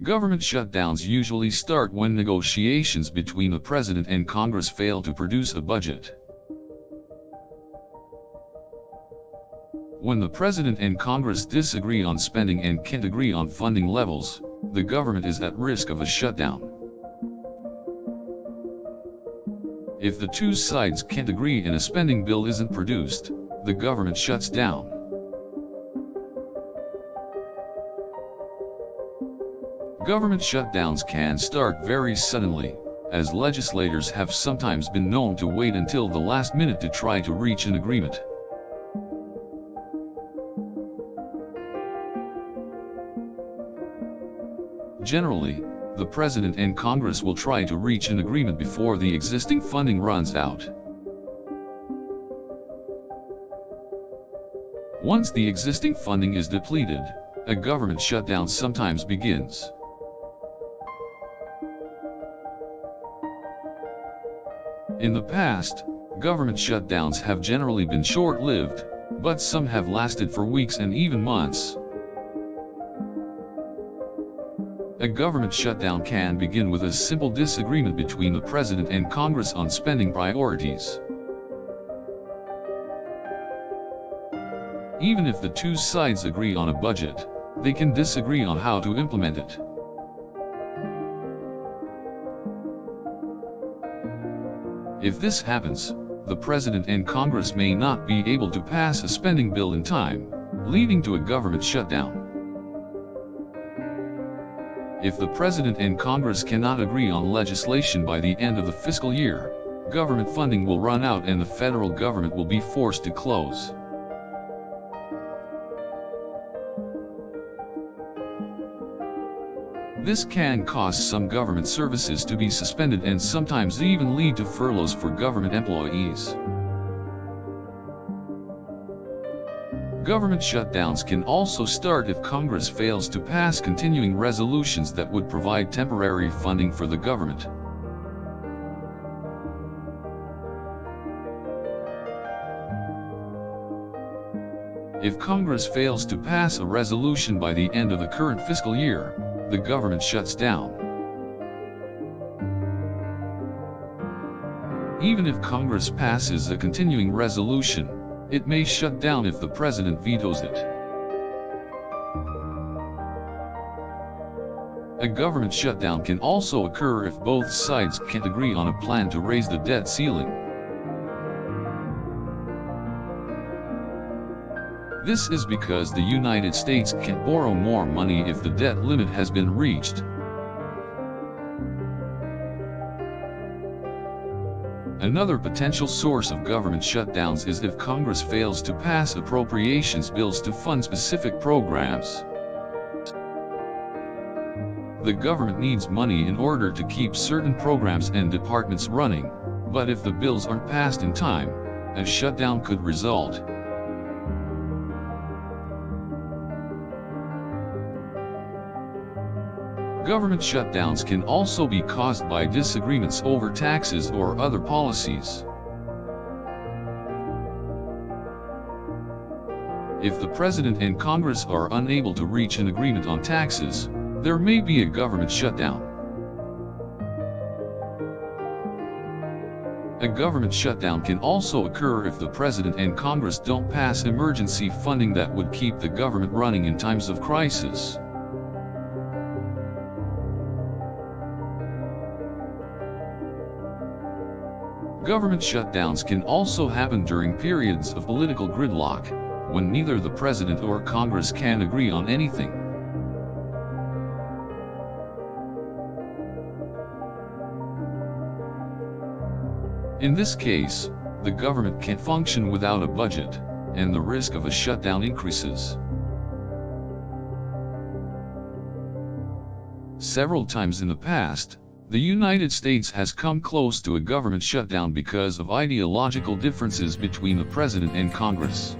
Government shutdowns usually start when negotiations between the President and Congress fail to produce a budget. When the President and Congress disagree on spending and can't agree on funding levels, the government is at risk of a shutdown. If the two sides can't agree and a spending bill isn't produced, the government shuts down. Government shutdowns can start very suddenly, as legislators have sometimes been known to wait until the last minute to try to reach an agreement. Generally, the President and Congress will try to reach an agreement before the existing funding runs out. Once the existing funding is depleted, a government shutdown sometimes begins. In the past, government shutdowns have generally been short-lived, but some have lasted for weeks and even months. A government shutdown can begin with a simple disagreement between the President and Congress on spending priorities. Even if the two sides agree on a budget, they can disagree on how to implement it. If this happens, the President and Congress may not be able to pass a spending bill in time, leading to a government shutdown. If the President and Congress cannot agree on legislation by the end of the fiscal year, government funding will run out and the federal government will be forced to close. This can cause some government services to be suspended and sometimes even lead to furloughs for government employees. Government shutdowns can also start if Congress fails to pass continuing resolutions that would provide temporary funding for the government. If Congress fails to pass a resolution by the end of the current fiscal year, the government shuts down. Even if Congress passes a continuing resolution, it may shut down if the President vetoes it. A government shutdown can also occur if both sides can't agree on a plan to raise the debt ceiling. This is because the United States can't borrow more money if the debt limit has been reached. Another potential source of government shutdowns is if Congress fails to pass appropriations bills to fund specific programs. The government needs money in order to keep certain programs and departments running, but if the bills aren't passed in time, a shutdown could result. Government shutdowns can also be caused by disagreements over taxes or other policies. If the President and Congress are unable to reach an agreement on taxes, there may be a government shutdown. A government shutdown can also occur if the President and Congress don't pass emergency funding that would keep the government running in times of crisis. Government shutdowns can also happen during periods of political gridlock, when neither the President or Congress can agree on anything. In this case, the government can't function without a budget, and the risk of a shutdown increases. Several times in the past, the United States has come close to a government shutdown because of ideological differences between the President and Congress.